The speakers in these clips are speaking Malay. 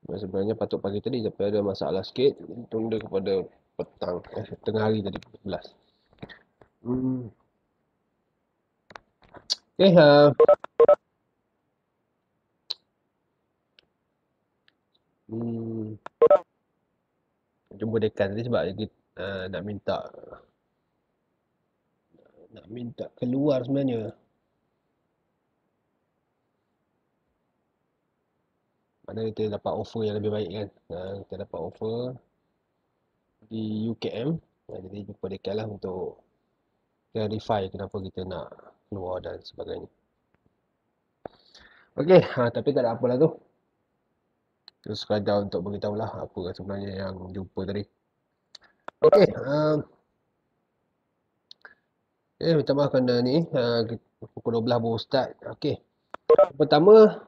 Sebenarnya patut pagi tadi tapi ada masalah sikit. Tunda kepada petang. Tengah hari tadi pukul 11. Hmm. Okay, hmm, jumpa dekan tadi sebab kita nak minta keluar sebenarnya. Mana kita dapat offer yang lebih baik kan. Kita dapat offer di UKM. Jadi jumpa dekan lah untuk clarify kenapa kita nak keluar dan sebagainya. Okey, tapi tak ada apalah tu. Itu sekadar untuk beritahu lah apa sebenarnya yang jumpa tadi. Okey, minta maaf kerana ni pukul 12 baru start. Okey. Pertama,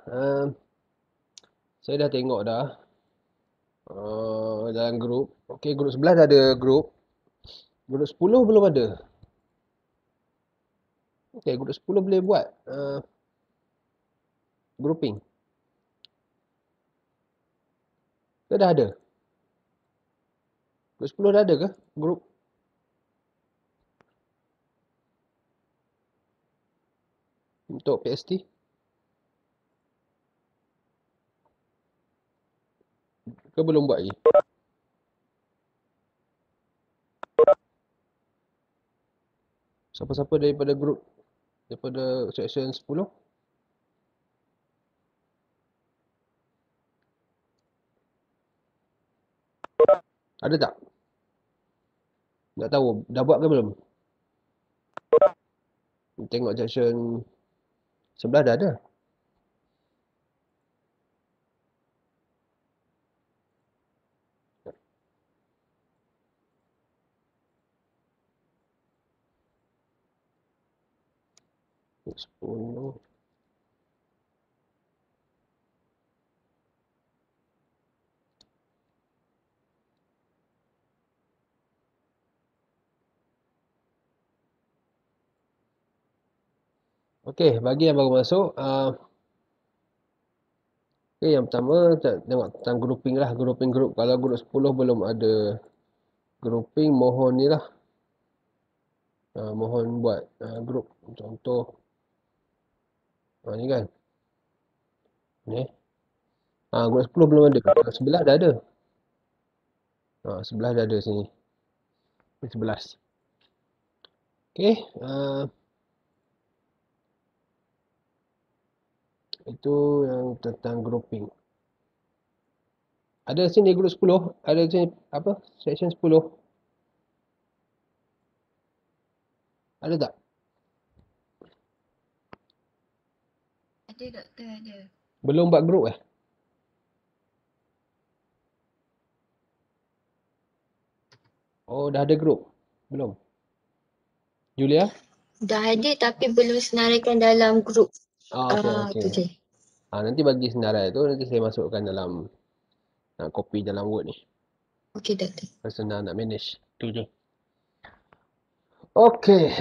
saya dah tengok dah dalam grup. Okey, grup 11 dah ada grup. Grup 10 belum ada. Okey, grup 10 boleh buat grouping. Ke dah ada? Grup 10 dah ada ke? Grup untuk PST? Ke belum buat lagi? Siapa-siapa daripada grup, daripada section 10? Ada tak? Tak tahu. Dah buat ke belum? Tengok section 11 dah ada. Grup 10. Okey, bagi yang baru masuk, okay, yang pertama tengok tentang grouping lah, grouping group. Kalau grup 10 belum ada grouping, mohon ni lah. Mohon buat grup. Contoh, ni kan. Ni. Grup 10 belum ada. Grup 11 dah ada. 11 dah ada sini. Ini 11. Okey, itu yang tentang grouping. Ada sini grup 10, ada sini apa? Section 10. Ada tak? Ada doktor, ada. Belum buat grup eh? Oh, dah ada grup? Belum? Julia? Dah ada tapi belum senaraikan dalam grup. Okey, okey. Tu je. Nanti bagi senarai tu, nanti saya masukkan dalam copy dalam Word ni. Okey doktor. Senang nak manage. Tu je. Okey.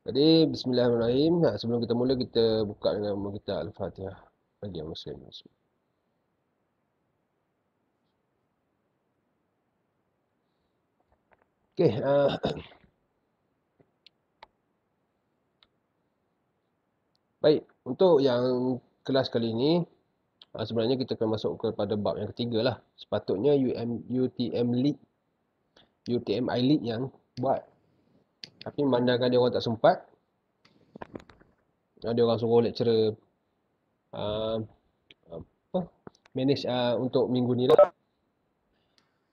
Jadi, bismillahirrahmanirrahim. Sebelum kita mula, kita buka dengan nama kita Al-Fatihah. Bagi yang Muslim. Okey. Baik. Untuk yang kelas kali ini, sebenarnya kita akan masuk kepada bab yang ketiga lah. Sepatutnya UTMI Lead yang buat. Tapi memandangkan dia orang tak sempat, dia orang suruh lecturer uh, apa, manage untuk minggu ni lah.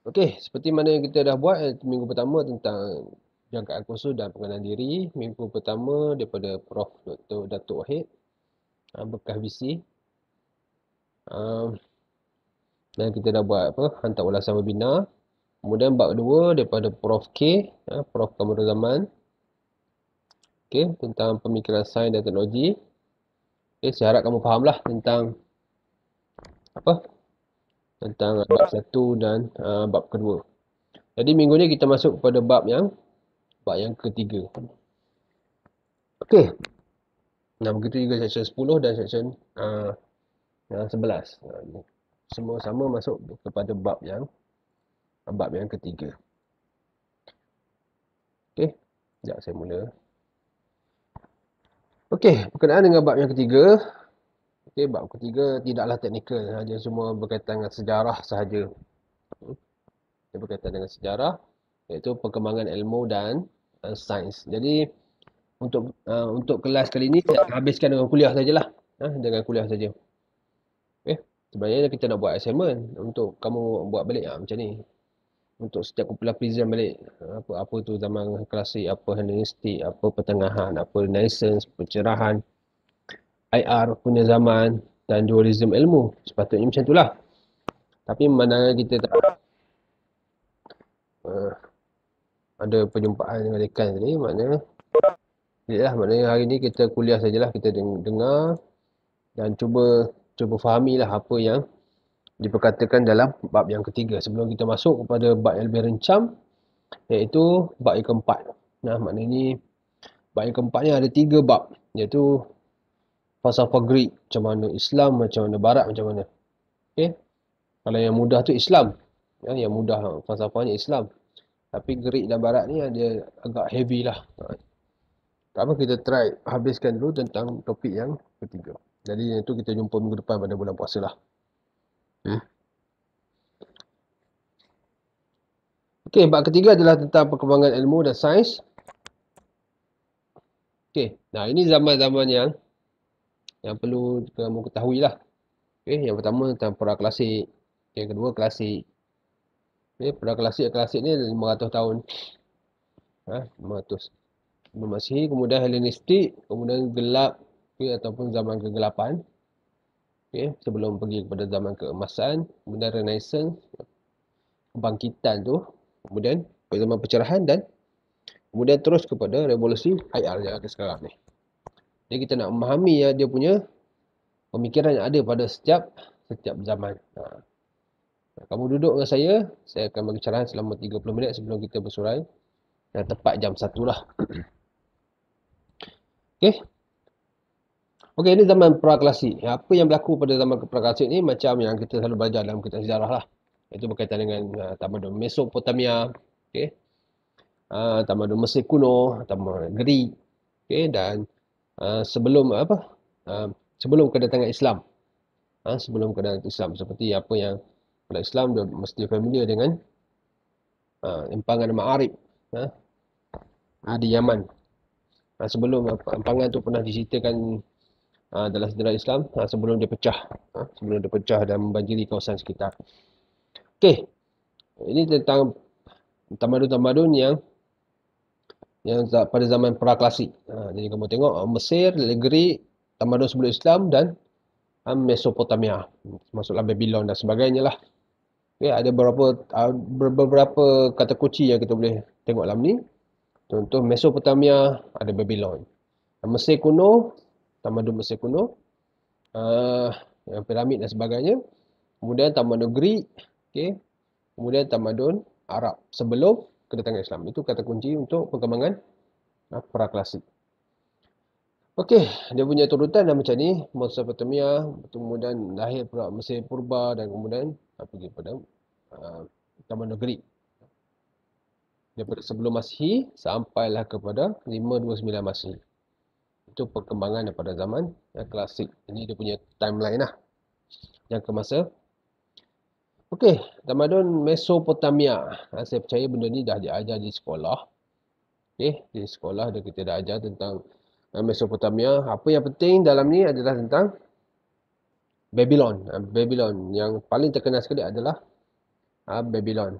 Okey, seperti mana yang kita dah buat minggu pertama tentang jangkaan kursus dan pengenalan diri. Minggu pertama daripada Prof. Dr. Datuk Wahid, bekas VC. Dan kita dah buat hantar ulasan webinar. Kemudian bab kedua daripada Prof. K, Prof. Kamarul Zaman. Okey, tentang pemikiran sains dan teknologi. Okey, saya harap kamu fahamlah tentang tentang bab satu dan bab kedua. Jadi minggu ni kita masuk kepada bab yang ketiga. Okey. Nah, begitu juga section 10 dan section 11. Semua sama masuk kepada bab yang ketiga. Okey, sekejap saya mula. Okey, berkenaan dengan bab yang ketiga. Okey, bab ketiga tidaklah teknikal, hanya semua berkaitan dengan sejarah sahaja. Dia berkaitan dengan sejarah, iaitu perkembangan ilmu dan sains. Jadi untuk kelas kali ini saya habiskan dengan kuliah sajalah. Dengan kuliah saja. Okey. Sebenarnya kita nak buat assignment untuk kamu buat balik macam ni. Untuk setiap kumpulan present balik. Apa tu zaman klasik, apa Hellenistik, apa pertengahan, apa Renaissance, pencerahan, IR punya zaman dan dualism ilmu. Sepatutnya macam itulah. Tapi mana kita tak ada perjumpaan dengan dekan tadi, maknanya maknanya hari ni kita kuliah sajalah, kita dengar dan cuba fahamilah apa yang diperkatakan dalam bab yang ketiga sebelum kita masuk kepada bab yang lebih rencam, iaitu bab yang keempat. Maknanya bab yang keempat ni ada 3 bab, iaitu falsafah Greek, macam mana Islam, macam mana Barat, macam mana. Okay? Kalau yang mudah tu Islam, yang mudah falsafahnya Islam. Tapi Greek dan Barat ni ada agak heavy lah. Tak apa, kita try habiskan dulu tentang topik yang ketiga. Jadi itu kita jumpa minggu depan pada bulan puasa lah. Okey, bab ketiga adalah tentang perkembangan ilmu dan sains. Okey, nah ini zaman-zaman yang perlu kamu ketahui lah. Okey, yang pertama tentang pra-klasik. Yang kedua klasik. Okey, pra-klasik ni 500 tahun. 500. Sebelum Masihi, kemudian Hellenistik, kemudian gelap, ataupun zaman kegelapan. Sebelum pergi kepada zaman keemasan, kemudian Renaissance, kebangkitan tu, kemudian zaman pencerahan dan kemudian terus kepada revolusi IR yang ada sekarang ni. Jadi kita nak memahami dia punya pemikiran yang ada pada setiap zaman. Kamu duduk dengan saya akan bagi cerahan selama 30 minit sebelum kita bersurai. Dan tepat jam 1 lah. Okey. Okey, ini zaman pra-klasik. Apa yang berlaku pada zaman pra-klasik ni macam yang kita selalu belajar dalam kitab sejarah lah. Itu berkaitan dengan tamadun Mesopotamia, okey. Tamadun Mesir kuno, tamadun Greek, okey, dan sebelum sebelum kedatangan Islam. Sebelum kedatangan Islam, seperti apa yang pada Islam dia mesti familiar dengan empangan Ma'arib di Yaman. Sebelum empangan tu pernah diceritakan dalam sejarah Islam sebelum dia pecah dan membanjiri kawasan sekitar. Okey, ini tentang tamadun-tamadun yang pada zaman pra-klasik. Jadi kamu tengok Mesir, Greek, tamadun sebelum Islam dan Mesopotamia, masuklah Babylon dan sebagainya lah. Okay, ada beberapa kata kunci yang kita boleh tengok dalam ni. Contoh Mesopotamia, ada Babylon. Mesir kuno, tamadun Mesir kuno, yang piramid dan sebagainya. Kemudian tamadun Greek, okay. Kemudian tamadun Arab sebelum kedatangan Islam. Itu kata kunci untuk perkembangan pra-klasik. Okey, dia punya turutan dah macam ni. Mesopotamia, kemudian lahir pula Mesir Purba dan kemudian pergi pada tamadun Greek. Daripada sebelum Masihi sampailah kepada 529 Masihi. Itu perkembangan daripada zaman klasik. Ini dia punya timeline lah. Yang ke masa. Okey, tamadun Mesopotamia. Saya percaya benda ni dah diajar di sekolah. Okey, di sekolah kita dah ajar tentang Mesopotamia. Apa yang penting dalam ni adalah tentang Babylon. Babylon yang paling terkenal sekali adalah Babylon.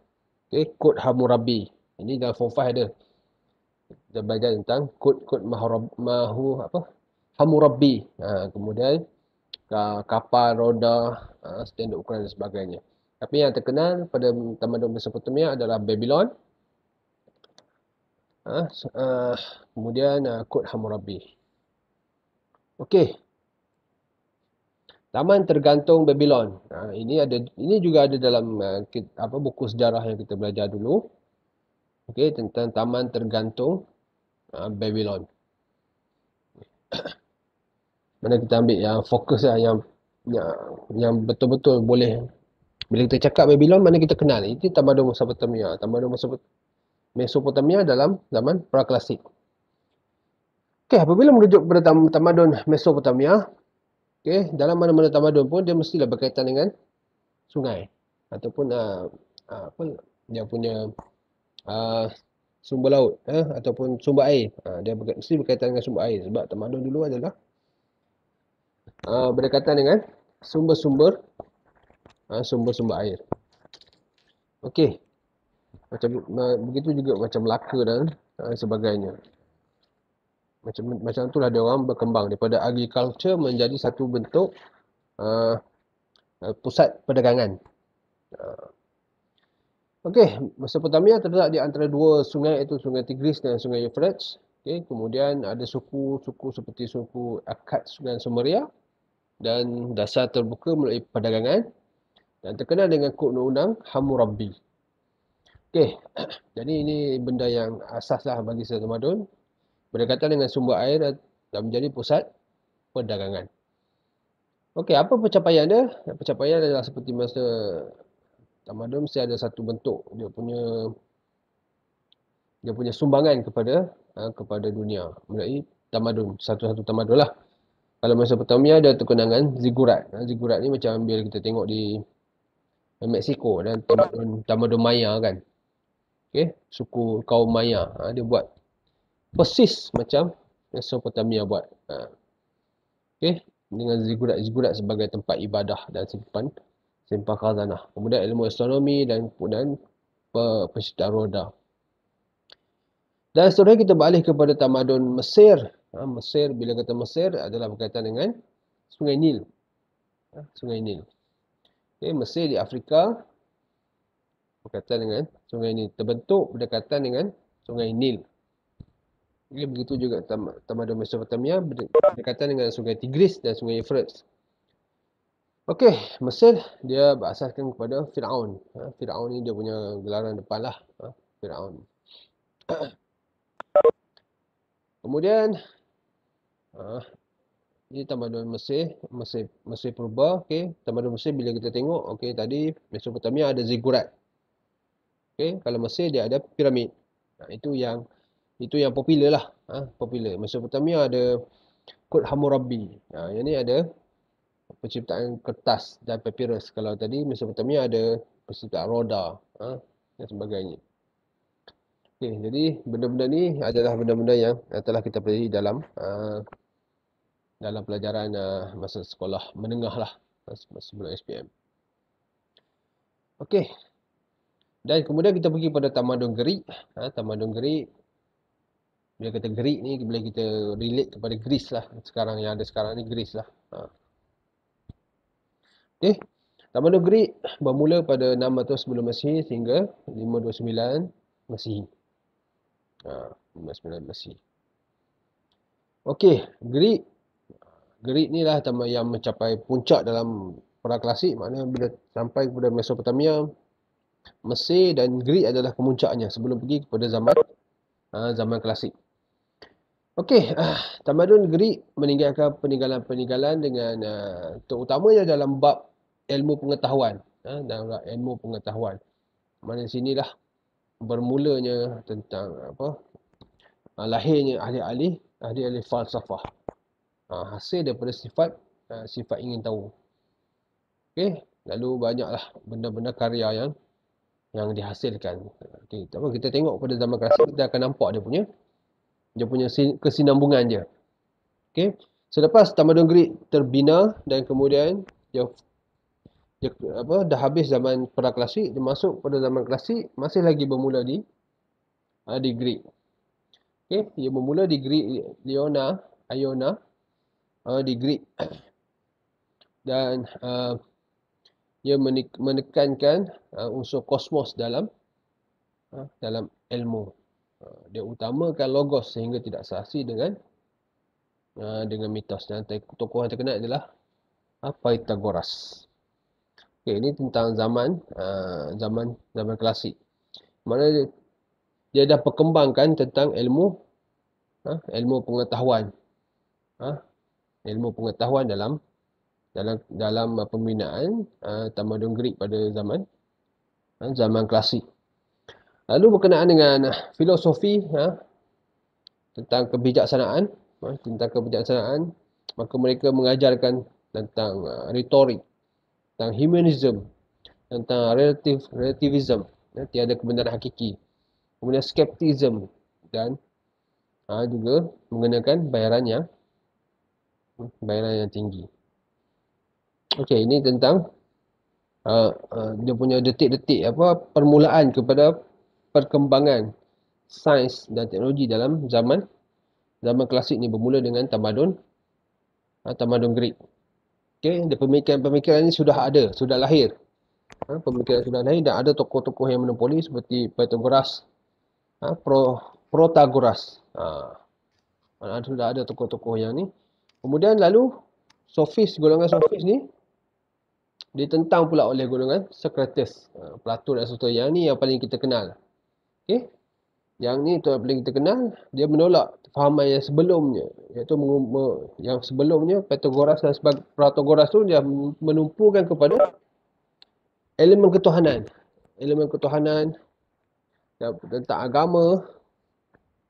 Okey, kod Hammurabi. Ini dalam form 5 ada. Kita belajar tentang kod Hammurabi. Kemudian kapal, roda, standard ukuran dan sebagainya. Tapi yang terkenal pada tamadun Mesopotamia adalah Babylon. Kemudian kod Hammurabi. Okey. Taman tergantung Babylon. Ini juga ada dalam buku sejarah yang kita belajar dulu. Okey, tentang taman tergantung Babylon. Mana kita ambil yang fokus lah, yang yang betul-betul boleh, bila kita cakap Babylon mana kita kenal, itu tamadun Mesopotamia. Mesopotamia dalam zaman praklasik. Okey, apabila merujuk kepada tamadun Mesopotamia, okey, dalam mana-mana tamadun pun dia mestilah berkaitan dengan sungai ataupun apa dia punya uh, sumber laut ataupun sumber air. Mesti berkaitan dengan sumber air sebab tamadun dulu adalah berdekatan dengan sumber-sumber sumber-sumber air. Okey, begitu juga macam Melaka dan sebagainya. Macam itulah dia orang berkembang daripada agriculture menjadi satu bentuk pusat perdagangan. Okey, Mesopotamia terletak di antara dua sungai, iaitu Sungai Tigris dan Sungai Euphrates. Okey, kemudian ada suku-suku seperti suku Akkad dan Sumeria dan dasar terbuka melalui perdagangan dan terkenal dengan kod undang-undang Hammurabi. Okey, jadi ini benda yang asaslah bagi satu tamadun, berdekatan dengan sumber air dan menjadi pusat perdagangan. Okey, apa pencapaian dia? Pencapaian adalah seperti masa tamadun mesti ada satu bentuk dia punya sumbangan kepada dunia melalui tamadun, satu-satu tamadun lah. Kalau Mesopotamia ada terkenangan zigurat. Zigurat ni macam bila kita tengok di Mexico dan tamadun Maya kan. Okey, suku kaum Maya. Dia buat persis macam Mesopotamia buat. Okey, dengan zigurat sebagai tempat ibadah dan simpan khazanah. Kemudian ilmu astronomi dan penciptaan roda. Dan seterusnya kita beralih kepada tamadun Mesir. Mesir, bila kata Mesir adalah berkaitan dengan Sungai Nil. Sungai Nil. Okay, Mesir di Afrika berkaitan dengan Sungai Nil. Terbentuk berdekatan dengan Sungai Nil. Okay, begitu juga tamadun Mesopotamia berdekatan dengan Sungai Tigris dan Sungai Euphrates. Okey, Mesir dia berasaskan kepada Firaun. Firaun ni dia punya gelaran depan lah. Firaun. Kemudian ini tamadun Mesir purba. Okey, tamadun Mesir bila kita tengok, okey tadi Mesopotamia ada zigurat. Okey, kalau Mesir dia ada piramid. Itu yang popular lah, popular. Mesopotamia ada kod Hammurabi. Yang ni ada penciptaan kertas dan papyrus. Kalau tadi Mesopotamia ada penciptaan roda dan sebagainya. Okey, jadi benda-benda ni adalah benda-benda yang telah kita pelajari dalam pelajaran masa sekolah menengah lah sebelum SPM. Okey. Dan kemudian kita pergi pada tamadun Gerik. Tamadun Gerik, bila kata Gerik ni boleh kita relate kepada Greece lah. Sekarang yang ada sekarang ni Greece lah. Okey. Tamadun Gerik bermula pada 600 sebelum Masihi hingga 529 Masihi. 529 Masihi. Okey, Gerik ni lah yang mencapai puncak dalam praklasik. Maknanya bila sampai kepada Mesopotamia, Mesir dan Gerik adalah kemuncaknya sebelum pergi kepada zaman klasik. Okey, tamadun Gerik meninggalkan peninggalan-peninggalan dengan terutamanya dalam bab ilmu pengetahuan. Dalam bab ilmu pengetahuan. Mana sinilah bermulanya tentang lahirnya ahli-ahli falsafah. Hasil daripada sifat ingin tahu. Okey, lalu banyaklah benda-benda karya yang dihasilkan. Okey, kita tengok pada zaman klasik kita akan nampak dia punya kesinambungan dia. Okey, selepas tamadun Gerik terbina dan kemudian dia dah habis zaman praklasik, dia masuk pada zaman klasik, masih lagi bermula di Gerik. Okey, dia bermula di Gerik Iona di Gerik dan ia menekankan unsur kosmos dalam ilmu. Dia utamakan logos sehingga tidak seasi dengan mitos. Dan tokoh yang terkenal adalah Pythagoras. Okey, ini tentang zaman klasik. Mana dia dah perkembangkan tentang ilmu pengetahuan. Ilmu pengetahuan dalam dalam pembinaan tamadun Greek pada zaman klasik. Lalu berkenaan dengan filosofi tentang kebijaksanaan, maka mereka mengajarkan tentang retorik, tentang humanism, tentang relativism, tiada kebenaran hakiki. Kemudian skepticism dan juga menggunakan bayaran yang tinggi. Okey, ini tentang dia punya detik-detik permulaan kepada perkembangan sains dan teknologi dalam zaman klasik ni, bermula dengan tamadun Greek. Okey, pemikiran ini sudah lahir. Pemikiran sudah lahir dan ada tokoh-tokoh yang monopoli seperti Pythagoras, Protagoras. Sudah ada tokoh-tokoh yang ni. Kemudian lalu golongan sofis ni ditentang pula oleh golongan Socrates, Plato dan Aristotle. Yang ni yang paling kita kenal. Okey. Yang ni tu yang paling kita kenal, dia menolak fahaman yang sebelumnya, iaitu yang sebelumnya Pythagoras dan Protagoras tu dia menumpukan kepada elemen ketuhanan tentang agama.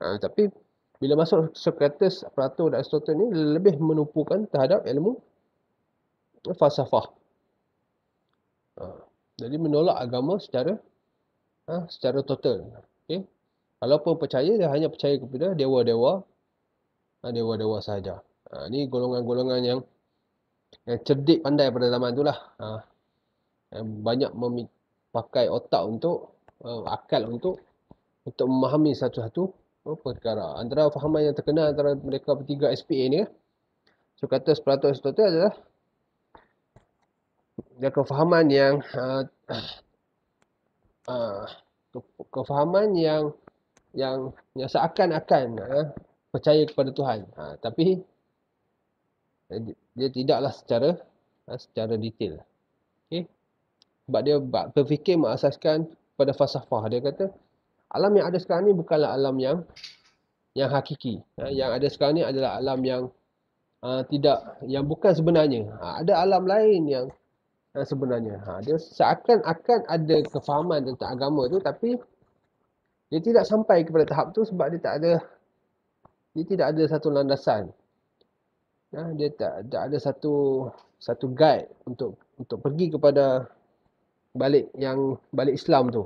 Tapi bila masuk Socrates, Plato dan Aristotle ni lebih menumpukan terhadap ilmu falsafah. Jadi menolak agama secara total. Okey. Walaupun percaya, dia hanya percaya kepada dewa-dewa sahaja. Ni golongan-golongan yang cerdik pandai pada zaman tu lah. Yang banyak pakai otak akal untuk memahami satu-satu perkara. Antara fahaman yang terkenal antara mereka bertiga SPA ni, Socrates, Plato, Aristotle adalah dia kefahaman yang seakan-akan percaya kepada Tuhan. Tapi dia tidaklah secara detail. Okay? Sebab dia berfikir mengasaskan pada falsafah. Dia kata alam yang ada sekarang ni bukanlah alam yang hakiki. Yang ada sekarang ni adalah alam yang yang bukan sebenarnya. Ada alam lain yang sebenarnya. Dia seakan-akan ada kefahaman tentang agama tu, tapi dia tidak sampai kepada tahap tu sebab dia tidak ada satu landasan. Dia tak ada satu guide untuk pergi kepada balik Islam tu,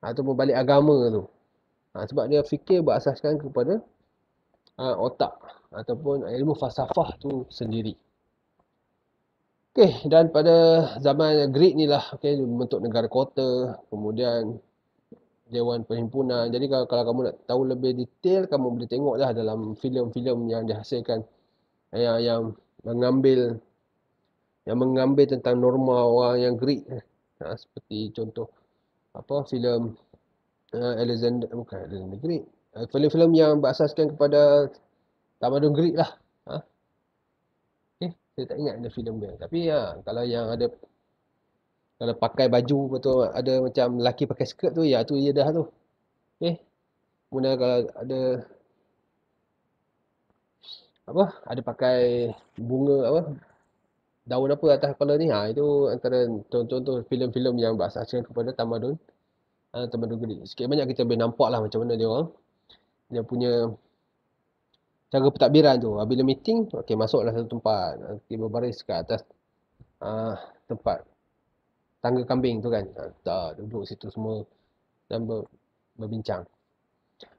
ataupun balik agama tu. Sebab dia fikir berasaskan kepada otak ataupun ilmu falsafah tu sendiri. Okey, dan pada zaman Greek ni lah, bentuk negara kota, kemudian Dewan Perhimpunan. Jadi kalau kamu nak tahu lebih detail, kamu boleh tengoklah dalam filem-filem yang dihasilkan yang mengambil tentang norma orang yang Greek. Seperti contoh filem Alexander Greek. Filem-filem yang berasaskan kepada tamadun Greek lah. Saya tak ingat ada filem dia. Tapi kalau pakai baju betul, ada macam lelaki pakai skirt tu, tu ia dah tu. Kemudian kalau ada pakai bunga daun apa atas kepala ni, itu antara contoh-contoh filem-filem yang berasaskan kepada tamadun Greek. Sikit banyak kita boleh nampak lah macam mana dia punya cara pentadbiran tu. Bila meeting, masuklah satu tempat, nanti berbaris kat atas tempat tangga kambing tu kan. Duduk situ semua dan berbincang.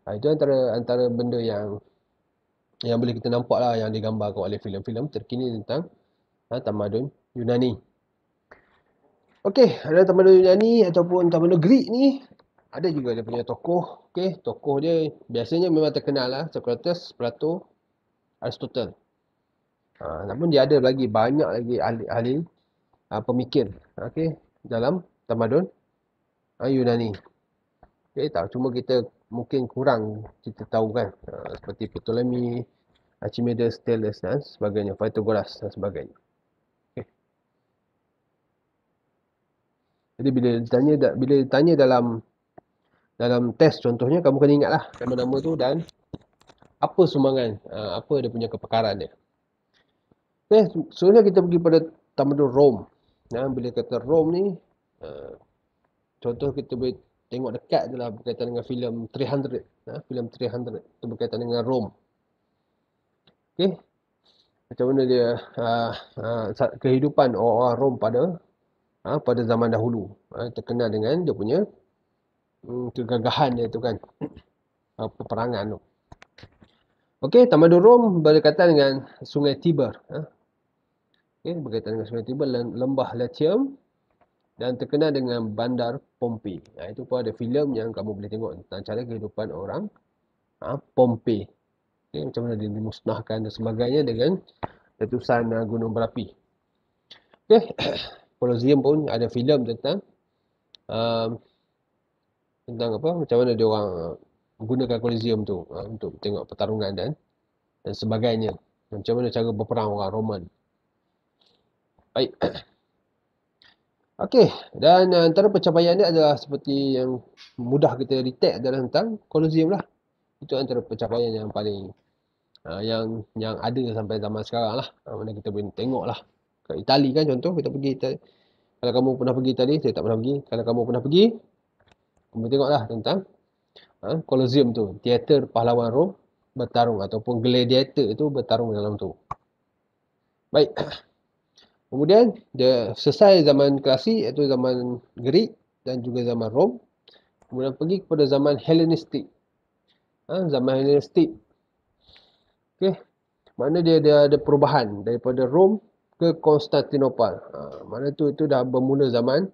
Itu antara benda yang boleh kita nampak lah, yang digambarkan oleh filem-filem terkini tentang tamadun Yunani. Okey, ada tamadun Yunani ataupun tamadun Greek ni, ada juga dia punya tokoh. Tokoh dia biasanya memang terkenal lah, Socrates, Plato, Aristotle. Namun dia ada lagi banyak lagi ahli pemikir dalam tamadun Yunani. Cuma kita mungkin kurang kita tahu kan, seperti Ptolemy, Archimedes, Thales dan sebagainya, Pythagoras dan sebagainya. Jadi bila ditanya dalam test contohnya, kamu kena ingatlah nama-nama tu dan apa sumbangan, apa dia punya kepakaran dia. Seterusnya kita pergi pada tamadun Rom. Bila kata Rom ni, contoh kita boleh tengok dekat je lah berkaitan dengan filem 300. Filem 300 itu berkaitan dengan Rom. Okey. Macam mana dia kehidupan orang-orang Rom pada zaman dahulu. Terkenal dengan dia punya kegagahan dia tu kan. Peperangan tu. Okey, tamadun Rom berdekatan dengan Sungai Tiber. Okey, berkaitan dengan Sungai Tiber, lembah Latium dan terkenal dengan bandar Pompei. Itu pun ada filem yang kamu boleh tengok tentang cara kehidupan orang Pompei. Okay, macam mana dia dimusnahkan dan sebagainya dengan letusan gunung berapi. Okay. Colosseum pun ada filem tentang apa, macam mana dia orang menggunakan Colosseum tu untuk tengok pertarungan dan sebagainya. Macam mana cara berperang orang Roman. Baik. Okey, dan antara pencapaian dia adalah seperti yang mudah kita detect adalah tentang Colosseum lah. Itu antara pencapaian yang paling yang ada sampai zaman sekarang lah. Mana kita boleh tengok lah. Kat Itali kan contoh, kita pergi Itali. Kalau kamu pernah pergi Itali, saya tak pernah pergi. Kalau kamu pernah pergi, kamu tengoklah tentang Colosseum tu. Teater pahlawan Rom bertarung ataupun gladiator itu bertarung dalam tu. Baik. Kemudian dia selesai zaman klasik iaitu zaman Greek dan juga zaman Rom. Kemudian pergi kepada zaman Hellenistik. Zaman Hellenistik. Okey. Mana dia ada perubahan daripada Rom ke Konstantinopel. Mana itu dah bermula zaman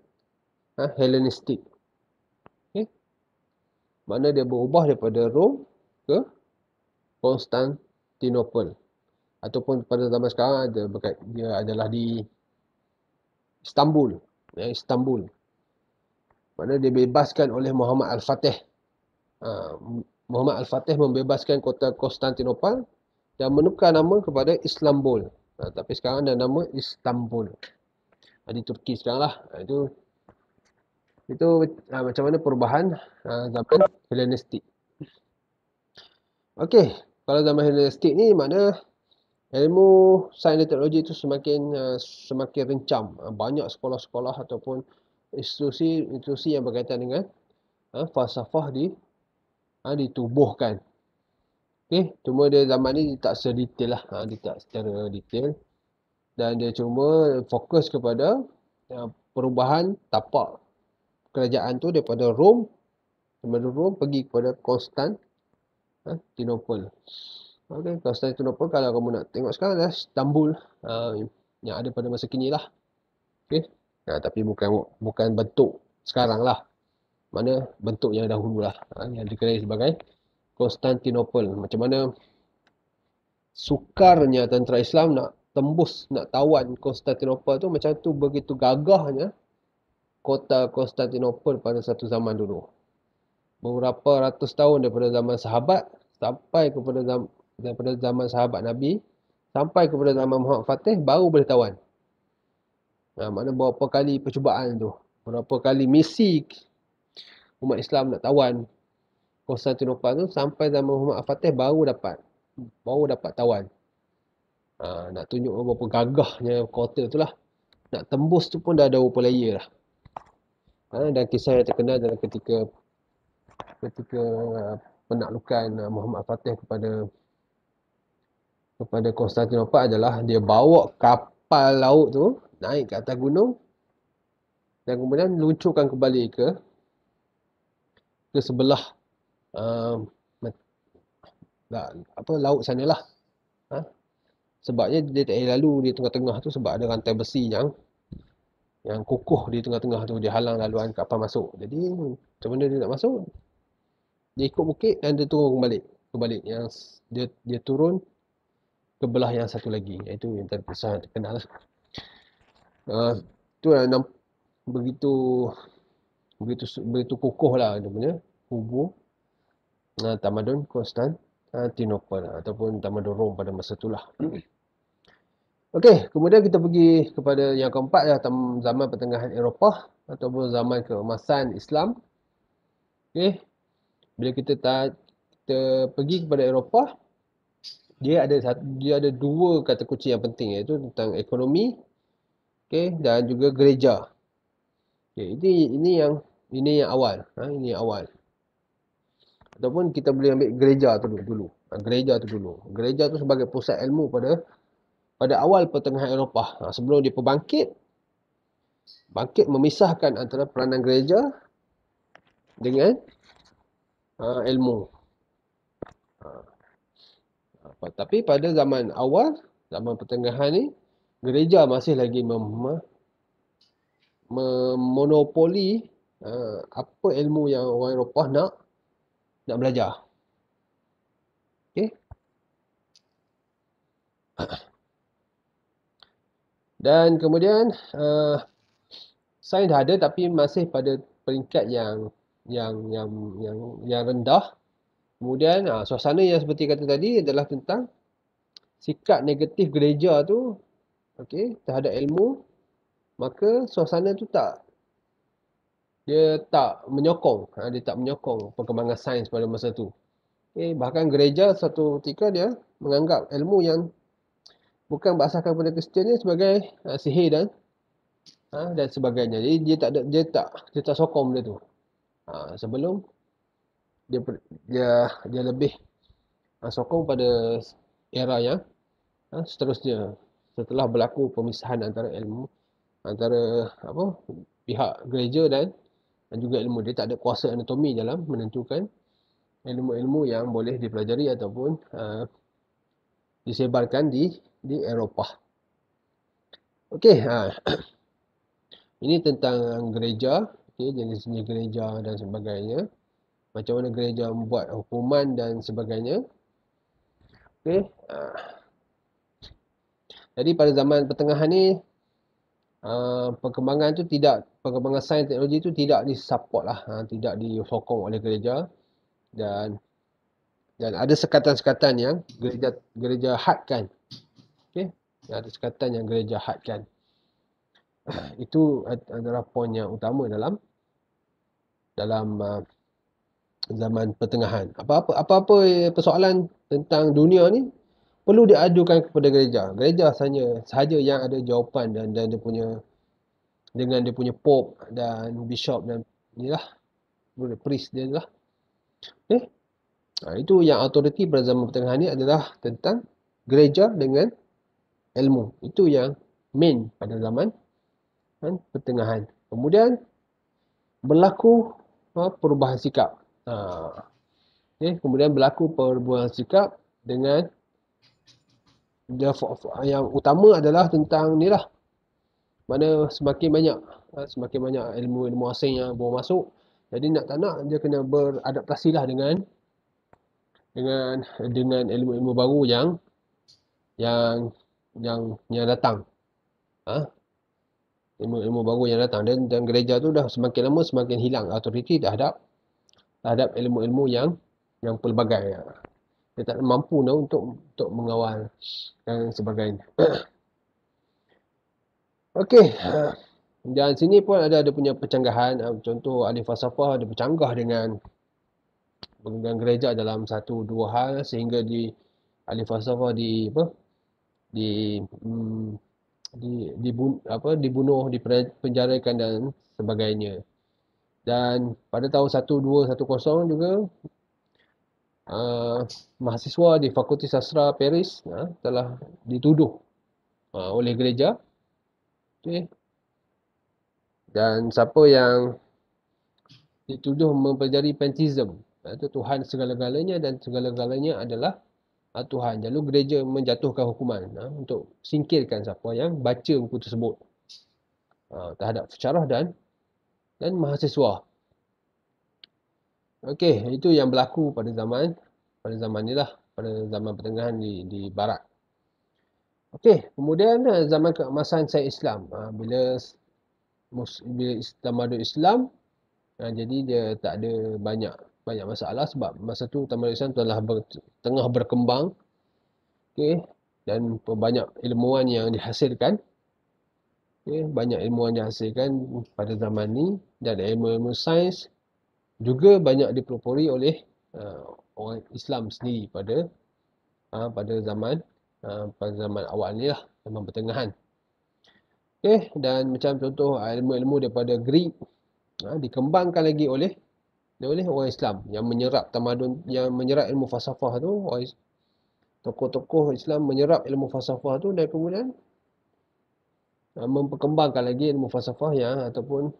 Hellenistik. Okay. Mana dia berubah daripada Rom ke Konstantinopel. Ataupun pada zaman sekarang dia adalah di Istanbul. Istanbul. Mana dia bebaskan oleh Muhammad Al-Fatih. Muhammad Al-Fatih membebaskan kota Konstantinopel dan menukar nama kepada Istanbul. Tapi sekarang ada nama Istanbul. Di Turki sekarang lah. Itu macam mana perubahan zaman Hellenistik. Okey, kalau zaman Hellenistik ni mana ilmu sains dan teknologi itu semakin rencam. Banyak sekolah-sekolah ataupun institusi yang berkaitan dengan falsafah ditubuhkan. Okey, cuma dia zaman ni tak sedetail lah. Dia tak secara detail. Dan dia cuma fokus kepada perubahan tapak kerajaan tu daripada Rom pergi kepada Konstantinopel. Okey, Konstantinopel kalau kamu nak tengok sekarang adalah Istanbul yang ada pada masa kini lah. Okey. Tapi bukan bentuk sekarang lah. Mana bentuk yang dahulu lah. Yang dikenali sebagai Konstantinopel. Macam mana sukarnya tentera Islam nak tembus, nak tawan Konstantinopel tu, macam tu begitu gagahnya kota Konstantinopel pada satu zaman dulu. Beberapa ratus tahun daripada zaman sahabat sampai daripada zaman sahabat Nabi sampai kepada zaman Muhammad Fatih baru boleh tawan. Mana berapa kali percubaan tu, berapa kali misi umat Islam nak tawan Konstantinopel tu sampai zaman Muhammad Fatih baru dapat tawan. Nak tunjuk berapa gagahnya kota tu lah. Nak tembus tu pun dah ada berapa layer lah. Dan kisah yang terkenal adalah ketika penaklukan Muhammad Fatih kepada Konstantinopel adalah dia bawa kapal laut tu naik ke atas gunung dan kemudian luncurkan kembali ke sebelah laut sanalah. Sebabnya dia tak boleh lalu di tengah-tengah tu sebab ada rantai besi yang kukuh di tengah-tengah tu, dia halang laluan kapal masuk. Jadi macam mana dia nak masuk? Dia ikut bukit dan dia turun kembali. Yang dia turun ke belah yang satu lagi. Itu yang terkenal lah. Itu lah begitu kukuh lah dia punya kubu tamadun Konstantinopel ataupun tamadun Rom pada masa itulah. Okey, kemudian kita pergi kepada yang keempat adalah zaman pertengahan Eropah ataupun zaman keemasan Islam. Okey. Bila kita pergi kepada Eropah, dia ada dua kata kunci yang penting, iaitu tentang ekonomi Okey, dan juga gereja. Okey, ini yang awal. Ini yang awal. Ataupun kita boleh ambil gereja tu dulu. Gereja tu dulu. Gereja tu sebagai pusat ilmu pada awal pertengahan Eropah. Sebelum dia bangkit memisahkan antara peranan gereja dengan ilmu. Tapi pada zaman awal, zaman pertengahan ni, gereja masih lagi memonopoli apa ilmu yang orang Eropah nak belajar. Okey. Dan kemudian sains dah ada tapi masih pada peringkat yang rendah. Kemudian suasana yang seperti kata tadi adalah tentang sikap negatif gereja tu, okey, terhadap ilmu. Maka suasana tu dia tak menyokong perkembangan sains pada masa tu. Okay, bahkan gereja satu ketika dia menganggap ilmu yang bukan berasaskan pada Kristian ni sebagai sihir dan sebagainya. Jadi dia tak sokong benda tu. Sebelum dia lebih sokong pada era yang seterusnya, setelah berlaku pemisahan antara pihak gereja dan juga ilmu. Dia tak ada kuasa anatomi dalam menentukan ilmu-ilmu yang boleh dipelajari ataupun disebarkan di Eropah. Okey, ini tentang gereja, jenis-jenis gereja dan sebagainya. Macam mana gereja membuat hukuman dan sebagainya. Okey. Jadi pada zaman pertengahan ni, perkembangan sains teknologi tu tidak disupport lah, tidak disokong oleh gereja, dan ada sekatan-sekatan yang gereja hadkan. Okey, ada sekatan yang gereja hadkan. Itu adalah poin yang utama dalam zaman pertengahan. Apa-apa persoalan tentang dunia ni perlu diajukan kepada gereja. Gereja sahaja yang ada jawapan dan dia punya, dengan dia punya pope dan bishop dan inilah priest dia lah. Okay? Itu yang autoriti pada zaman pertengahan ni adalah tentang gereja dengan ilmu. Itu yang main pada zaman pertengahan. Kemudian berlaku perubahan sikap. Kemudian berlaku perubahan sikap dengan yang utama adalah tentang ni lah. Mana semakin banyak ilmu-ilmu asing yang baru masuk. Jadi nak tak nak dia kena beradaptasi lah dengan ilmu-ilmu baru yang datang. Ilmu-ilmu baru yang datang, dan gereja tu dah semakin lama semakin hilang autoriti terhadap ilmu-ilmu yang pelbagai. Dia tak mampu untuk mengawal dan sebagainya. Okey. Dan sini pun ada punya pencanggahan. Contoh ahli falsafah dia bercanggah dengan gereja dalam satu dua hal, sehingga ahli falsafah dibunuh, dipenjarakan dan sebagainya. Dan pada tahun 1210 juga mahasiswa di Fakulti Sastra Paris telah dituduh oleh gereja. Okay. Dan siapa yang dituduh mempelajari pantheism, itu Tuhan segala-galanya dan segala-galanya adalah Tuhan. Lalu gereja menjatuhkan hukuman untuk singkirkan siapa yang baca buku tersebut terhadap syarah dan mahasiswa. Okey, itu yang berlaku pada zaman ni lah, pada zaman pertengahan di barat. Okey, kemudian zaman keemasan sains Islam. Bila tamadun Islam, jadi dia tak ada banyak masalah sebab masa tu tamadun Islam tengah berkembang. Okey, dan banyak ilmuwan yang dihasilkan. Okey, banyak ilmuwan dihasilkan pada zaman ni, dan ilmu-ilmu sains juga banyak dipelopori oleh orang Islam sendiri pada zaman awal ni lah, zaman pertengahan. Okey, dan macam contoh ilmu-ilmu daripada Greek dikembangkan lagi oleh orang Islam yang menyerap tamadun, yang menyerap ilmu falsafah tu. Tokoh-tokoh Islam menyerap ilmu falsafah tu dan kemudian memperkembangkan lagi ilmu falsafah yang ataupun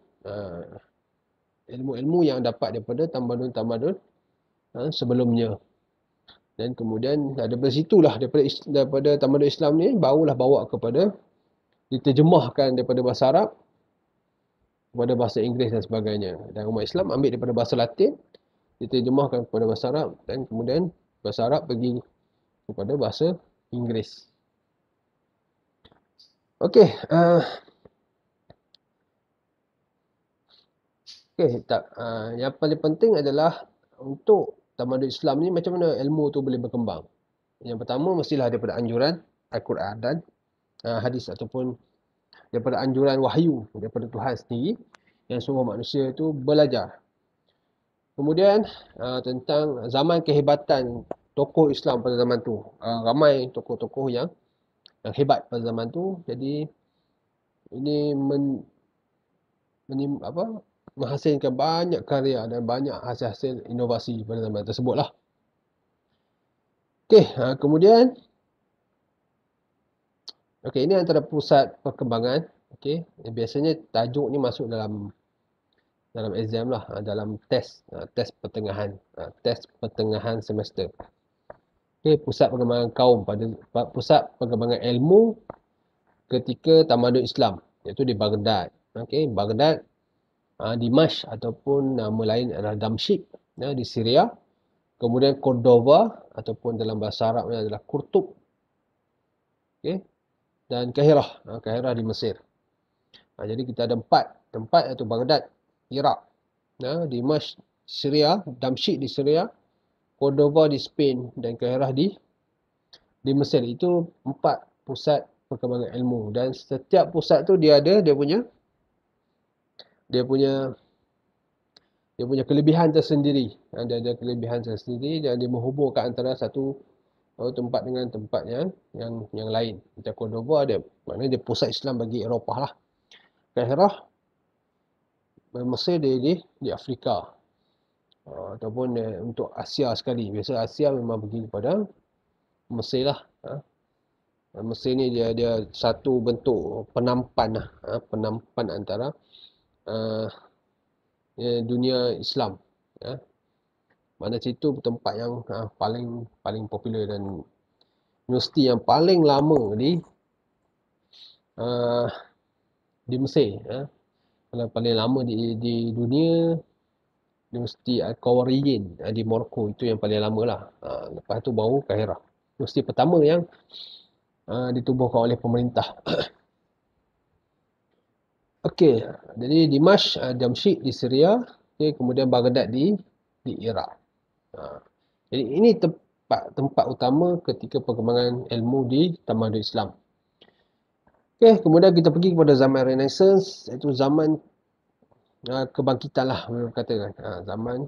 ilmu-ilmu yang dapat daripada tamadun-tamadun sebelumnya. Dan kemudian daripada situlah, daripada tamadun Islam ni barulah bawa kepada diterjemahkan daripada bahasa Arab kepada bahasa Inggeris dan sebagainya. Dan umat Islam ambil daripada bahasa Latin, diterjemahkan kepada bahasa Arab, dan kemudian bahasa Arab pergi kepada bahasa Inggeris. Okey, yang paling penting adalah untuk tamadun Islam ni macam mana ilmu tu boleh berkembang. Yang pertama mestilah daripada anjuran Al-Quran dan hadis, ataupun daripada anjuran wahyu daripada Tuhan sendiri yang suruh manusia itu belajar. Kemudian tentang zaman kehebatan tokoh Islam pada zaman tu. Ramai tokoh-tokoh yang hebat pada zaman tu. Jadi ini menghasilkan banyak karya dan banyak hasil-hasil inovasi pada zaman tersebut lah. Okey, kemudian ini antara pusat perkembangan. Okey, biasanya tajuk ni masuk dalam exam lah, dalam test pertengahan semester. Okey, pusat perkembangan kaum pusat perkembangan ilmu ketika tamadun Islam, iaitu di Baghdad. Okey, Baghdad, Dimashq ataupun nama lain adalah Damsyik di Syria. Kemudian Cordova ataupun dalam bahasa Arab adalah Kurtub. Okey, dan Kahirah, Kahirah di Mesir. Jadi kita ada 4 tempat, iaitu Baghdad, Iraq, Dimashq, Syria, Damsyik di Syria, Cordova di Spain, dan Kahirah di Mesir. Itu 4 pusat perkembangan ilmu, dan setiap pusat tu dia punya kelebihan tersendiri. Dia ada kelebihan tersendiri dan dia menghubungkan antara satu tempat dengan tempat yang lain. Macam Cordova maknanya dia pusat Islam bagi Eropah lah. Kahirah Mesir di Afrika, ataupun untuk Asia sekali. Biasa Asia memang pergi kepada Mesir lah. Mesir ni dia satu bentuk penampan lah, penampan antara dunia Islam. Mana situ tempat yang paling popular dan universiti yang paling lama di Mesir. Kalau paling lama di dunia, Universiti Al-Qawariyyin di Morocco, itu yang paling lama lah. Lepas tu baru Kahirah, universiti pertama yang ditubuhkan oleh pemerintah. Okey, jadi Dimashq, Damsyik di Syria, kemudian Baghdad di Iraq. Jadi ini tempat utama ketika perkembangan ilmu di tamadun Islam. Okey, kemudian kita pergi kepada zaman Renaissance, iaitu zaman kebangkitan lah, katakan. Zaman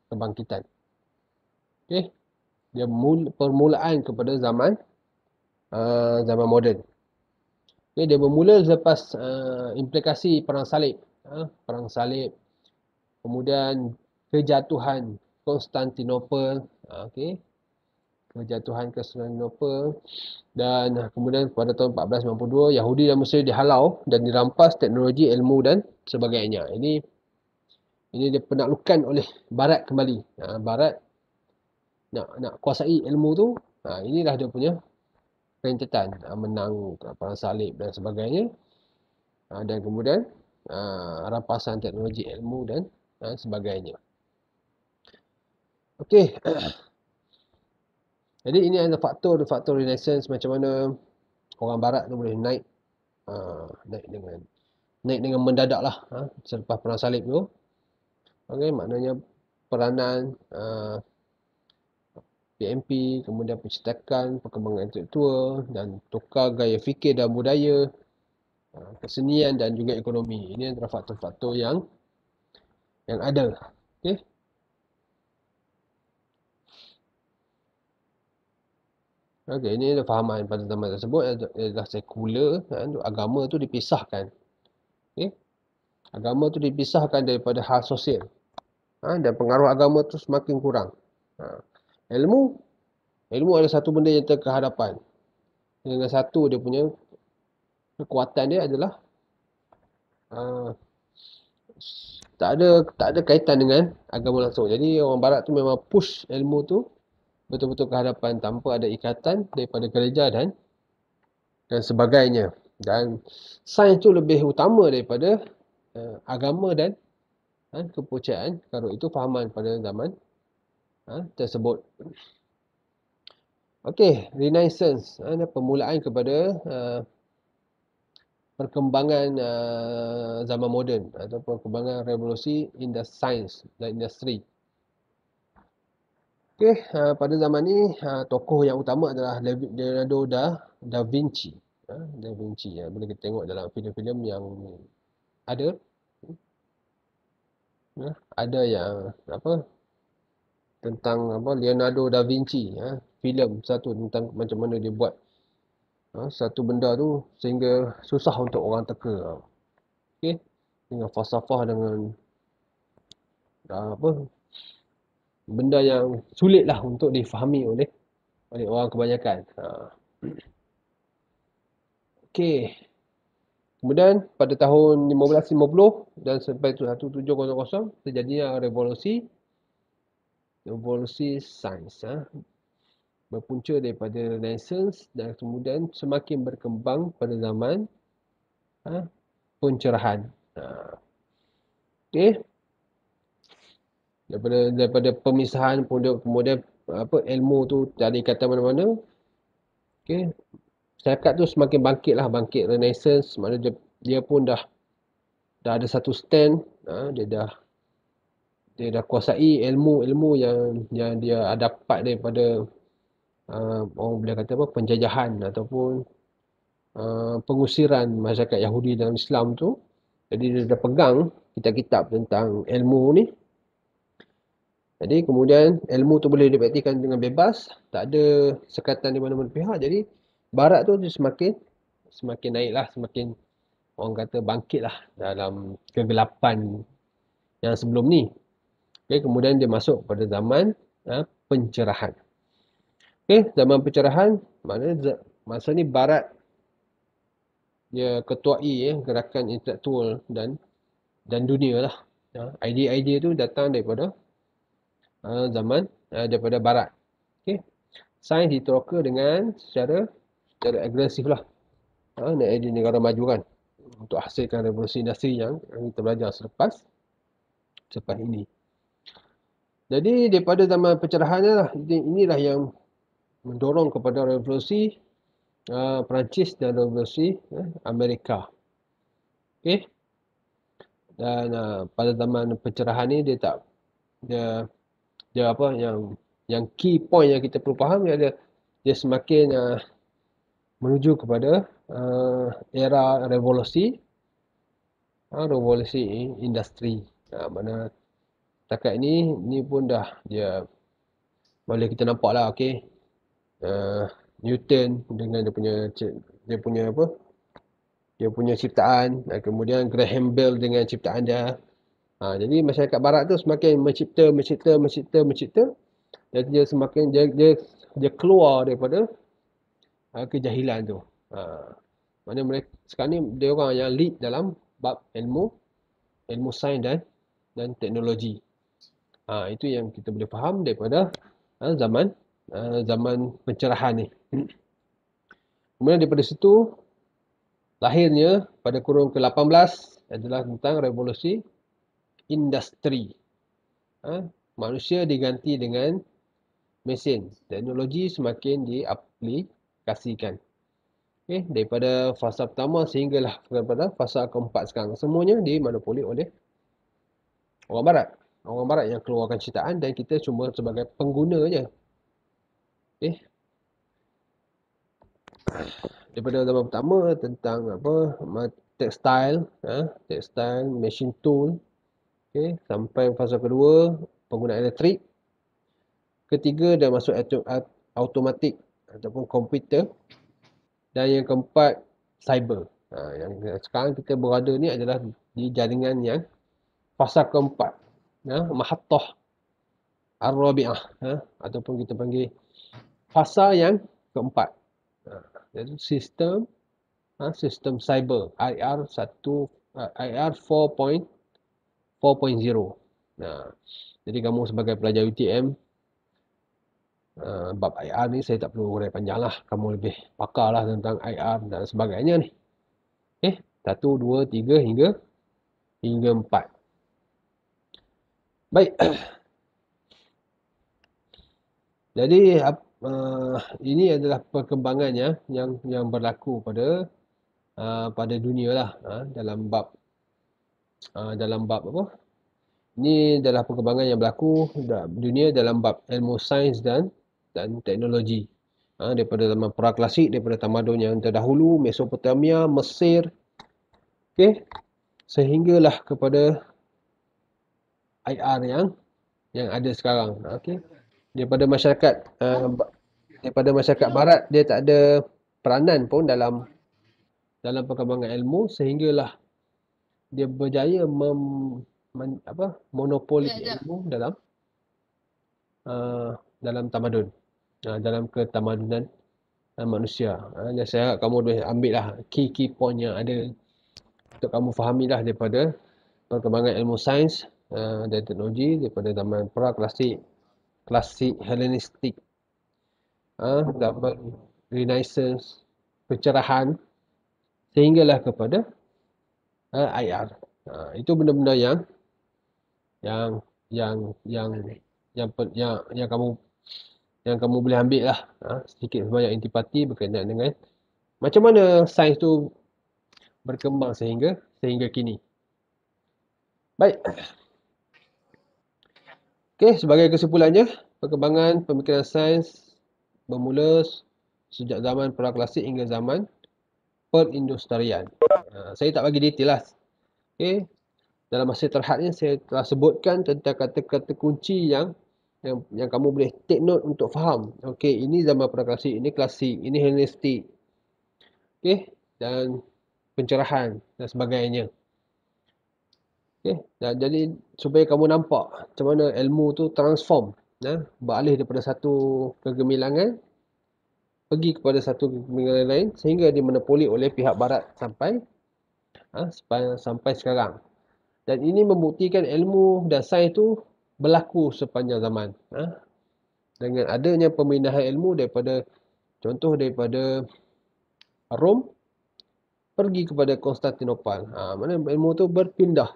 kebangkitan. Okey, dia permulaan kepada zaman moden. Okay, dia bermula selepas implikasi perang salib. Perang salib, kemudian kejatuhan Konstantinopel. Okey, kejatuhan Konstantinopel, dan kemudian pada tahun 1492 Yahudi dan Mesir dihalau dan dirampas teknologi, ilmu dan sebagainya. Ini dia penaklukan oleh Barat kembali. Barat nak kuasai ilmu tu. Inilah dia punya rentetan, menang perang salib dan sebagainya, dan kemudian rampasan teknologi, ilmu dan sebagainya. Okey, jadi ini adalah faktor Renaissance, macam mana orang Barat tu boleh naik dengan mendadak lah selepas perang salib tu. Okey, maknanya peranan PMP, kemudian pencetakan, perkembangan intelektual dan tukar gaya fikir dan budaya, kesenian dan juga ekonomi. Ini adalah faktor-faktor yang ada. Okey. Okey, ini adalah fahaman pada zaman tersebut adalah sekular, agama tu dipisahkan. Okey, agama tu dipisahkan daripada hal sosial. Dan pengaruh agama tu semakin kurang. Ilmu, ilmu adalah satu benda yang terkehadapan. Dengan satu dia punya kekuatan dia adalah uh, tak ada kaitan dengan agama langsung. Jadi orang barat tu memang push ilmu tu betul-betul ke hadapan tanpa ada ikatan daripada gereja dan sebagainya. Dan sains tu lebih utama daripada agama dan kepercayaan. Kalau itu fahaman pada zaman tersebut. Okey, Renaissance, permulaan kepada perkembangan zaman moden atau perkembangan revolusi in the science dan industri. Okey, pada zaman ni tokoh yang utama adalah Leonardo da Vinci. Da Vinci, boleh kita tengok dalam filem-filem yang ada. Ada yang tentang Leonardo da Vinci, filem satu tentang macam mana dia buat satu benda tu sehingga susah untuk orang teka. Okey, dengan falsafah, dengan benda yang sulitlah untuk difahami oleh orang kebanyakan. Okey. Kemudian pada tahun 1550 dan sampai 1700 terjadinya revolusi sains. Berpunca daripada Renaissance dan kemudian semakin berkembang pada zaman pencerahan. Okey. Daripada pemisahan kemudian ilmu tu tak ada ikatan mana-mana. Okey. Masyarakat tu semakin bangkit Renaissance, mana dia pun dah ada satu stand, dia dah kuasai ilmu yang dia dapat daripada orang boleh kata penjajahan ataupun pengusiran masyarakat Yahudi dalam Islam tu. Jadi dia dah pegang kitab-kitab tentang ilmu ni. Jadi kemudian ilmu tu boleh dipraktikan dengan bebas, tak ada sekatan di mana-mana pihak. Jadi barat tu dia semakin naiklah, semakin orang kata bangkitlah dalam kegelapan yang sebelum ni. Okay, kemudian dia masuk pada zaman pencerahan. Okay, zaman pencerahan, maknanya masa ni barat dia ketuai gerakan intelektual dan dunia lah. Idea-idea tu datang daripada zaman daripada barat. Okay. Sains diteroka dengan secara agresif lah. Di negara maju kan. Untuk hasilkan revolusi industri yang kita belajar selepas ini. Jadi daripada zaman pencerahan lah, inilah yang mendorong kepada revolusi Perancis dan revolusi Amerika. Okay. Dan pada zaman pencerahan ni dia apa yang key point yang kita perlu faham dia semakin menuju kepada era revolusi industri. Mana setakat ni pun dah dia boleh kita nampak lah, okey. Newton dengan dia punya ciptaan, dan kemudian Graham Bell dengan ciptaan dia. Jadi masyarakat barat tu semakin mencipta. Jadi dia semakin dia keluar daripada kejahilan tu. Mana mereka sekarang ni dia orang yang lead dalam bab ilmu sains dan teknologi. Itu yang kita boleh faham daripada zaman pencerahan ni. Kemudian daripada situ lahirnya pada kurun ke-18 adalah tentang revolusi industri. Manusia diganti dengan mesin. Teknologi semakin diaplikasikan. Okay, daripada fasa pertama sehinggalah kepada fasa keempat sekarang. Semuanya dimonopoli oleh orang barat. Orang barat yang keluarkan ciptaan dan kita cuma sebagai pengguna je. Okay. Daripada zaman pertama tentang tekstil, machine tool. Okay, sampai fasa kedua penggunaan elektrik. Ketiga dah masuk automatik ataupun komputer. Dan yang keempat, cyber. Yang sekarang kita berada ni adalah di jaringan yang fasa keempat. Mahattah Ar-Rabi'ah. Ataupun kita panggil fasa yang keempat. Iaitu sistem cyber IR 4.0. Jadi kamu sebagai pelajar UTM, bab IR ni saya tak perlu huraikan panjang lah. Kamu lebih pakar lah tentang IR dan sebagainya ni. Okay, 1, 2, 3 hingga 4. Baik. Jadi ini adalah perkembangannya yang berlaku pada dunia lah, dalam bab apa? Ini adalah perkembangan yang berlaku dunia dalam bab ilmu sains dan teknologi. Daripada zaman praklasik, daripada tamadun yang terdahulu, Mesopotamia, Mesir, okey, sehinggalah kepada IR yang ada sekarang. Okey. Daripada masyarakat barat, dia tak ada peranan pun dalam perkembangan ilmu, sehinggalah dia berjaya monopoli ilmu dalam tamadun, dalam ketamadunan manusia. Dan saya harap kamu boleh ambil lah key point yang ada untuk kamu fahamilah daripada perkembangan ilmu sains dan teknologi daripada zaman klasik Hellenistik, zaman Renaissance, pencerahan, sehinggalah kepada IR. Itu benda-benda yang kamu boleh ambil lah, sedikit sebanyak intipati berkenaan dengan macam mana sains tu berkembang sehingga kini. Baik. Okey, sebagai kesimpulannya, perkembangan pemikiran sains bermula sejak zaman praklasik hingga zaman perindustrian. Saya tak bagi detail lah. Okey. Dalam masa terhad ni saya telah sebutkan tentang kata-kata kunci yang kamu boleh take note untuk faham. Okey, ini zaman praklasik, ini klasik, ini Hellenistik. Okey, dan pencerahan dan sebagainya. Okey, jadi supaya kamu nampak macam mana ilmu tu transform, beralih daripada satu kegemilangan pergi kepada satu kegemilangan lain sehingga dimonopoli oleh pihak barat sampai sekarang. Dan ini membuktikan ilmu dan sains itu berlaku sepanjang zaman. Dengan adanya pemindahan ilmu daripada Rom pergi kepada Konstantinopel. Mana ilmu tu berpindah.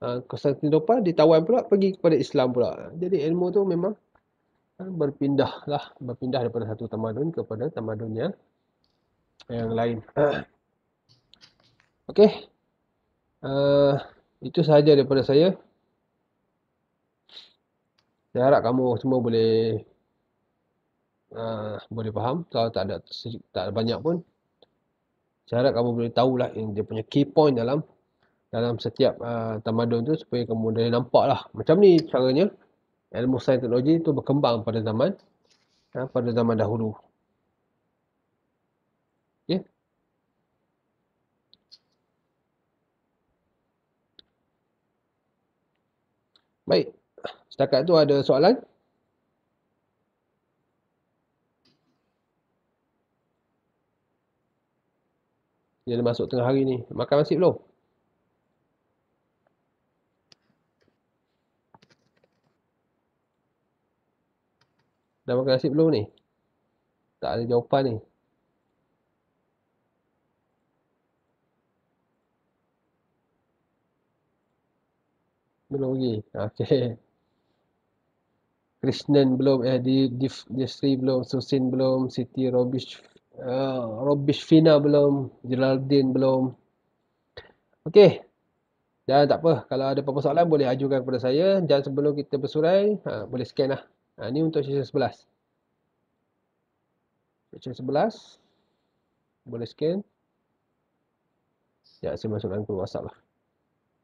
Konstantinopel ditawan pula pergi kepada Islam pula. Jadi ilmu tu memang berpindah daripada satu tamadun kepada tamadun yang lain. Okey. Itu sahaja daripada saya. Saya harap kamu semua boleh faham. Kalau tak ada banyak pun, saya harap kamu boleh tahulah dia punya key point dalam setiap tamadun tu supaya kamu boleh nampak lah. Macam ni caranya ilmu sains teknologi tu berkembang pada zaman dahulu. Okay. Baik. Setakat tu ada soalan? Dia dah masuk tengah hari ni. Makan nasi belum? Dah makan nasi belum ni? Tak ada jawapan ni. Belum lagi. Okey. Krishnan belum, Distri belum, Susin belum, Siti Robish Fina belum, Geraldine belum. Okey. Dan tak apa, kalau ada apa-apa soalan boleh ajukan kepada saya. Dan sebelum kita bersurai, boleh scan lah. Ni untuk sesi 11. Sesi 11. Boleh scan. Ya, saya masukkan ke WhatsApp lah.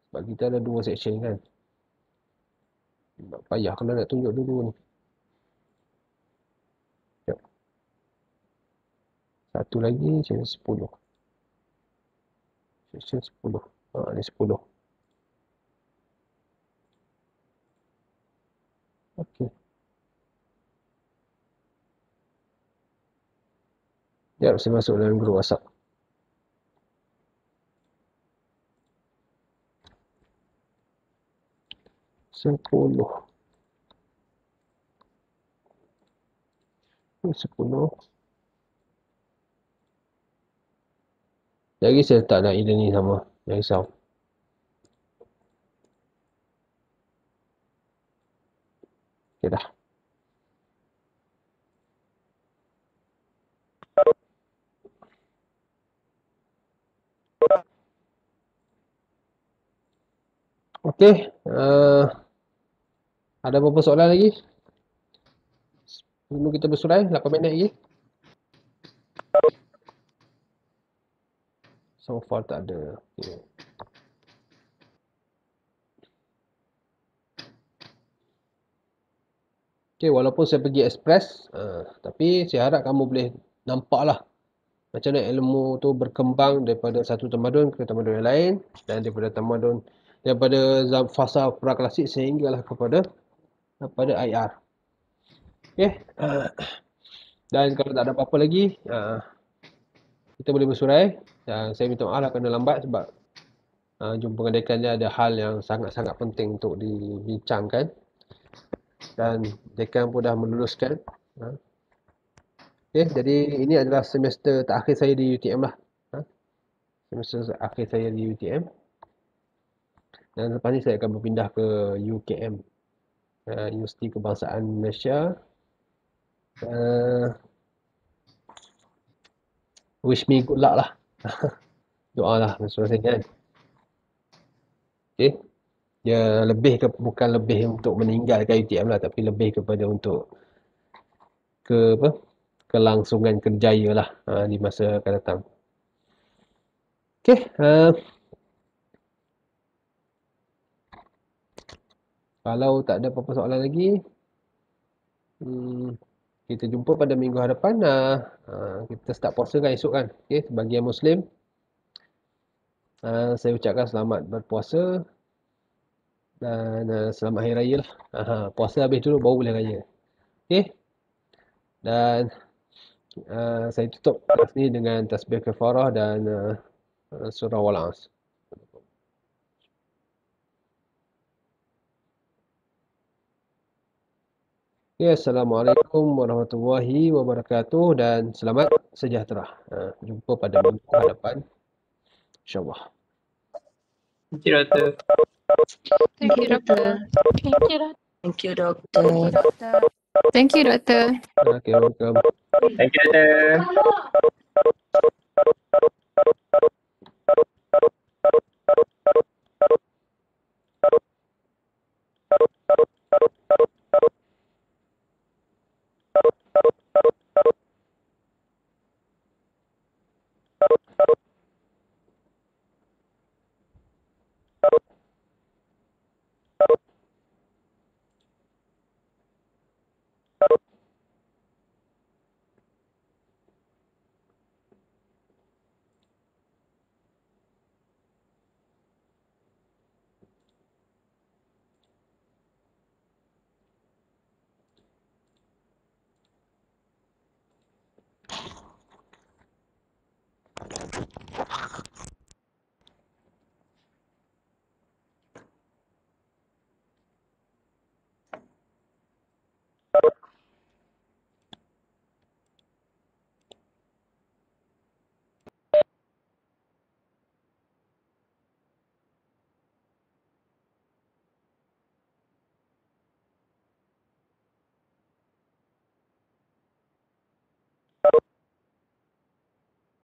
Sebab kita ada 2 section kan. Payah kalau nak tunjuk dulu ni. Satu lagi section 10. Section 10. Ni 10. Okey. Jap, saya masuk dalam grup WhatsApp. 10. 10. Lagi saya letak nak e-learning sama. Jangan risau. Okey dah. Okey. Ada apa-apa soalan lagi? Sebelum kita bersurai, 8 minit lagi. So far tak ada. Okay. Okay, walaupun saya pergi express, tapi saya harap kamu boleh nampak lah macam mana ilmu tu berkembang daripada satu tamadun ke tamadun yang lain, dan daripada fasa praklasik sehinggalah kepada IR. Okay. Dan kalau tak ada apa-apa lagi, kita boleh bersurai. Saya minta maaf lah kerana lambat sebab jumpa dengan dekan dia ada hal yang sangat-sangat penting untuk dibincangkan. Dan dekan pun dah meluluskan. Okay, jadi ini adalah semester terakhir saya di UTM lah. Semester akhir saya di UTM. Dan lepas ni saya akan berpindah ke UKM, Universiti Kebangsaan Malaysia. Wish me good luck lah. Doa lah bersama saya kan. Okay. Dia bukan lebih untuk meninggalkan UTM lah, tapi lebih kepada untuk kelangsungan kerjaya lah di masa akan datang. Okay. Kalau tak ada apa-apa soalan lagi, kita jumpa pada minggu hadapan. Kita start puasa kan esok kan. Okay. Bagi yang Muslim, saya ucapkan selamat berpuasa dan selamat Hari Raya lah. Puasa habis dulu baru boleh raya. Okay. Dan saya tutup kelas ni dengan tasbih kafarah dan surah Wal-As. Ya, Assalamualaikum warahmatullahi wabarakatuh dan selamat sejahtera. Jumpa pada minggu hadapan, insyaAllah. Thank you, Doctor. Thank you, Doctor. Thank you, Doctor. Thank you, Doctor. Okay, welcome. Thank you, Doctor.